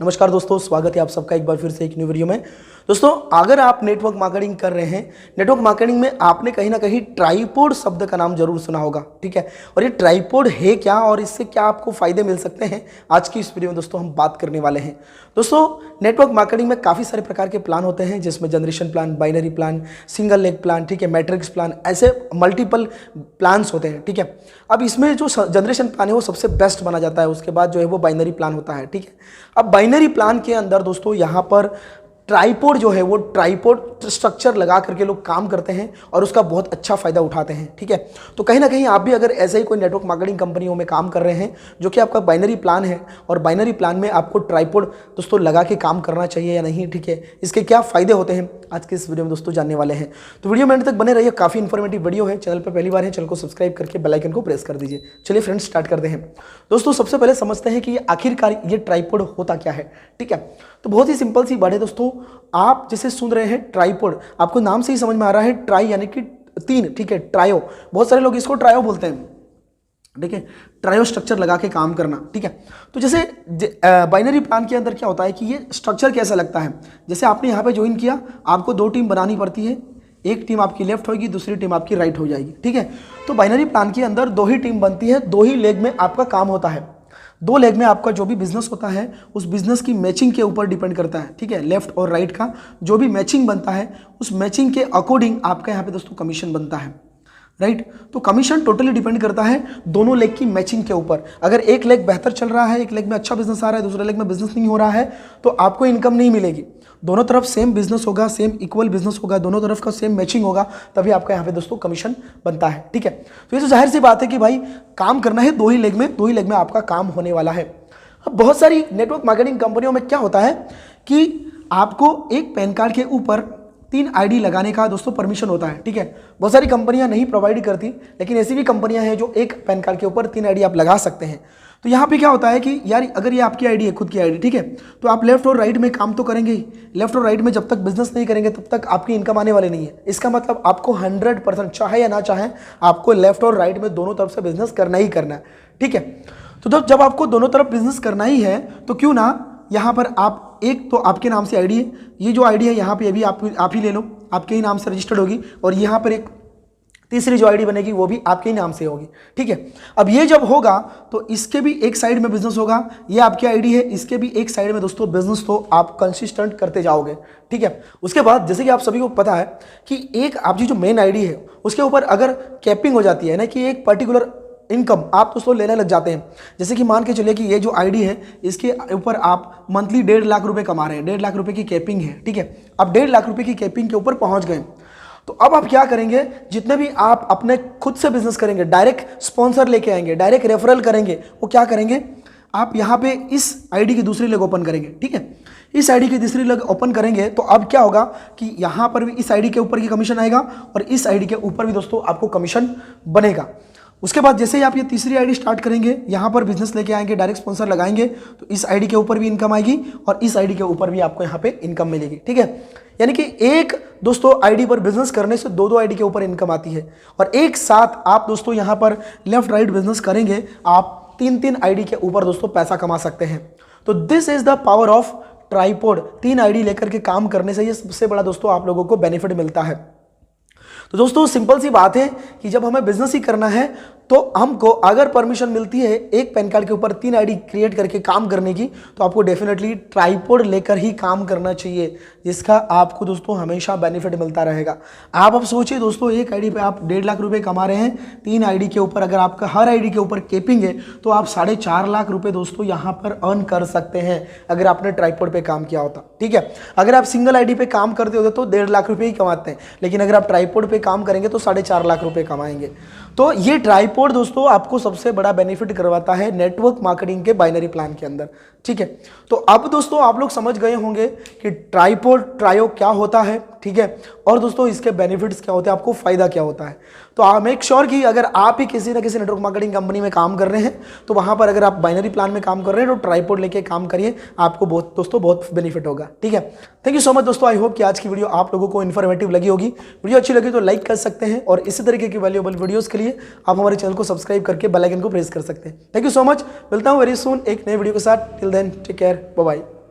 नमस्कार दोस्तों, स्वागत है आप सबका एक बार फिर से एक न्यू वीडियो में। दोस्तों, अगर आप नेटवर्क मार्केटिंग कर रहे हैं, नेटवर्क मार्केटिंग में आपने कहीं ना कहीं ट्राइपॉड शब्द का नाम जरूर सुना होगा, ठीक है। और ये ट्राइपॉड है क्या और इससे क्या आपको फायदे मिल सकते हैं, आज की इस वीडियो में दोस्तों हम बात करने वाले हैं। दोस्तों, नेटवर्क मार्केटिंग में काफ़ी सारे प्रकार के प्लान होते हैं, जिसमें generation plan, binary plan, single leg plan, ठीक है, मैट्रिक्स प्लान, ऐसे मल्टीपल प्लान्स होते हैं, ठीक है। अब इसमें जो जनरेशन प्लान है वो सबसे बेस्ट माना जाता है, उसके बाद जो है वो बाइनरी प्लान होता है, ठीक है। अब बाइनरी प्लान के अंदर दोस्तों यहाँ पर ट्राइपॉड जो है वो ट्राइपॉड स्ट्रक्चर लगा करके लोग काम करते हैं और उसका बहुत अच्छा फायदा उठाते हैं, ठीक है। तो कहीं ना कहीं आप भी अगर ऐसे ही कोई नेटवर्क मार्केटिंग कंपनियों में काम कर रहे हैं जो कि आपका बाइनरी प्लान है और बाइनरी प्लान में आपको ट्राइपॉड दोस्तों लगा के काम करना चाहिए या नहीं, ठीक है, इसके क्या फायदे होते हैं, आज के इस वीडियो में दोस्तों जानने वाले हैं। तो वीडियो में अंत तक बने रहिए, काफ़ी इन्फॉर्मेटिव वीडियो है। चैनल पर पहली बार है, चैनल को सब्सक्राइब करके बेल आइकन को प्रेस कर दीजिए। चलिए फ्रेंड्स, स्टार्ट करते हैं। दोस्तों, सबसे पहले समझते हैं कि आखिरकार ये ट्राइपॉड होता क्या है, ठीक है। तो बहुत ही सिंपल सी बात है दोस्तों, आप जैसे सुन रहे हैं ट्राइपॉड, आपको नाम से ही समझ में आ रहा है, ट्राई यानी कि तीन, ठीक है, ट्रायो, बहुत सारे लोग इसको ट्रायो बोलते हैं, ठीक है, ट्रायो स्ट्रक्चर लगा के काम करना, ठीक है। तो जैसे बाइनरी प्लान के अंदर क्या होता है कि ये स्ट्रक्चर कैसा लगता है, जैसे आपने यहाँ पे ज्वाइन किया, आपको दो टीम बनानी पड़ती है, एक टीम आपकी लेफ्ट होगी, दूसरी टीम आपकी राइट हो जाएगी, ठीक है। तो बाइनरी प्लान के अंदर दो ही टीम बनती है, दो ही लेग में आपका काम होता है, दो लेग में आपका जो भी बिजनेस होता है उस बिजनेस की मैचिंग के ऊपर डिपेंड करता है, ठीक है। लेफ्ट और राइट का जो भी मैचिंग बनता है उस मैचिंग के अकॉर्डिंग आपका यहाँ पे दोस्तों कमीशन बनता है, राइट। तो कमीशन टोटली डिपेंड करता है दोनों लेग की मैचिंग के ऊपर। अगर एक लेग बेहतर चल रहा है, एक लेग में अच्छा बिजनेस आ रहा है, दूसरे लेग में बिजनेस नहीं हो रहा है, तो आपको इनकम नहीं मिलेगी। दोनों तरफ सेम बिजनेस होगा, सेम इक्वल बिजनेस होगा, दोनों तरफ का सेम मैचिंग होगा, तभी आपका यहाँ पे दोस्तों कमीशन बनता है, ठीक है। तो ये तो जाहिर सी बात है कि भाई काम करना है दो ही लेग में आपका काम होने वाला है। अब बहुत सारी नेटवर्क मार्केटिंग कंपनियों में क्या होता है कि आपको एक पैन कार्ड के ऊपर 3 आईडी लगाने का दोस्तों परमिशन होता है, ठीक है। बहुत सारी कंपनियां नहीं प्रोवाइड करती, लेकिन ऐसी भी कंपनियां हैं जो एक पैन कार्ड के ऊपर 3 आईडी आप लगा सकते हैं। तो यहाँ पे क्या होता है कि यार अगर ये आपकी आईडी है, खुद की आईडी, ठीक है, तो आप लेफ्ट और राइट में काम तो करेंगे ही। लेफ्ट और राइट में जब तक बिजनेस नहीं करेंगे तब तक आपकी इनकम आने वाली नहीं है। इसका मतलब आपको 100% चाहे या ना चाहे आपको लेफ्ट और राइट में दोनों तरफ से बिजनेस करना ही करना है, ठीक है। तो जब आपको दोनों तरफ बिजनेस करना ही है तो क्यों ना यहाँ पर आप, एक तो आपके नाम से आईडी है, ये जो आईडी है यहाँ पे अभी आप ही ले लो, आपके ही नाम से रजिस्टर्ड होगी, और यहाँ पर एक तीसरी जो आईडी बनेगी वो भी आपके ही नाम से होगी, ठीक है। अब ये जब होगा तो इसके भी एक साइड में बिजनेस होगा, ये आपकी आईडी है, इसके भी एक साइड में दोस्तों बिजनेस तो आप कंसिस्टेंट करते जाओगे, ठीक है। उसके बाद जैसे कि आप सभी को पता है कि एक आपकी जो मेन आईडी है उसके ऊपर अगर कैपिंग हो जाती है ना, कि एक पर्टिकुलर इनकम आप दोस्तों लेने लग जाते हैं, जैसे कि मान के चलिए कि ये जो आईडी है इसके ऊपर आप मंथली 1.5 लाख रुपए कमा रहे हैं, 1.5 लाख रुपए की कैपिंग है, ठीक है। अब 1.5 लाख रुपए की कैपिंग के ऊपर पहुंच गए, तो अब आप क्या करेंगे, जितने भी आप अपने खुद से बिजनेस करेंगे, डायरेक्ट स्पॉन्सर लेके आएंगे, डायरेक्ट रेफरल करेंगे, वो क्या करेंगे, आप यहाँ पे इस आईडी की दूसरी लेग ओपन करेंगे, ठीक है। इस आईडी की दूसरी लेग ओपन करेंगे तो अब क्या होगा कि यहाँ पर भी इस आईडी के ऊपर की कमीशन आएगा और इस आईडी के ऊपर भी दोस्तों आपको कमीशन बनेगा। उसके बाद जैसे ही आप ये तीसरी आईडी स्टार्ट करेंगे, यहाँ पर बिजनेस लेके आएंगे, डायरेक्ट स्पॉन्सर लगाएंगे, तो इस आईडी के ऊपर भी इनकम आएगी और इस आईडी के ऊपर भी आपको यहाँ पे इनकम मिलेगी, ठीक है। यानी कि एक दोस्तों आईडी पर बिजनेस करने से दो आईडी के ऊपर इनकम आती है, और एक साथ आप दोस्तों यहाँ पर लेफ्ट राइट बिजनेस करेंगे, आप 3 आईडी के ऊपर दोस्तों पैसा कमा सकते हैं। तो this is the power of tripod. 3 ID लेकर के काम करने से ये सबसे बड़ा दोस्तों आप लोगों को बेनिफिट मिलता है। तो दोस्तों सिंपल सी बात है कि जब हमें बिजनेस ही करना है तो हमको अगर परमिशन मिलती है एक पैन कार्ड के ऊपर 3 आईडी क्रिएट करके काम करने की, तो आपको डेफिनेटली ट्राइपॉड लेकर ही काम करना चाहिए, जिसका आपको दोस्तों हमेशा बेनिफिट मिलता रहेगा। आप अब सोचिए दोस्तों, एक आईडी पे आप 1.5 लाख रुपए कमा रहे हैं, 3 आईडी के ऊपर अगर आपका हर आईडी के ऊपर केपिंग है तो आप 4.5 लाख रुपए दोस्तों यहाँ पर अर्न कर सकते हैं अगर आपने ट्राइपॉड पे काम किया होता, ठीक है। अगर आप सिंगल आईडी पे काम करते होते तो 1.5 लाख रुपए ही कमाते हैं, लेकिन अगर आप ट्राइपॉड पे काम करेंगे तो 4.5 लाख रुपए कमाएंगे। तो ये ट्राइपॉड दोस्तों आपको सबसे बड़ा बेनिफिट करवाता है नेटवर्क मार्केटिंग के बाइनरी प्लान के अंदर, ठीक है। तो अब दोस्तों आप लोग समझ गए होंगे कि ट्राइपॉड ट्रायो क्या होता है, ठीक है, और दोस्तों इसके बेनिफिट्स क्या होते हैं, आपको फायदा क्या होता है। तो मेक श्योर कि अगर आप ही किसी ना किसी नेटवर्क मार्केटिंग कंपनी में काम कर रहे हैं तो वहां पर अगर आप बाइनरी प्लान में काम कर रहे हैं तो ट्राइपॉड लेके काम करिए, आपको बहुत बेनिफिट होगा, ठीक है। थैंक यू सो मच दोस्तों। आई होप कि आज की वीडियो आप लोगों को इन्फॉर्मेटिव लगी होगी। वीडियो अच्छी लगी तो लाइक कर सकते हैं और इसी तरीके की वैल्यूएबल वीडियोस के लिए आप हमारे चैनल को सब्सक्राइब करके बेल आइकन को प्रेस कर सकते हैं। Thank you so much. मिलता हूं वेरी सून एक नए वीडियो के साथ। Till then take care, bye bye.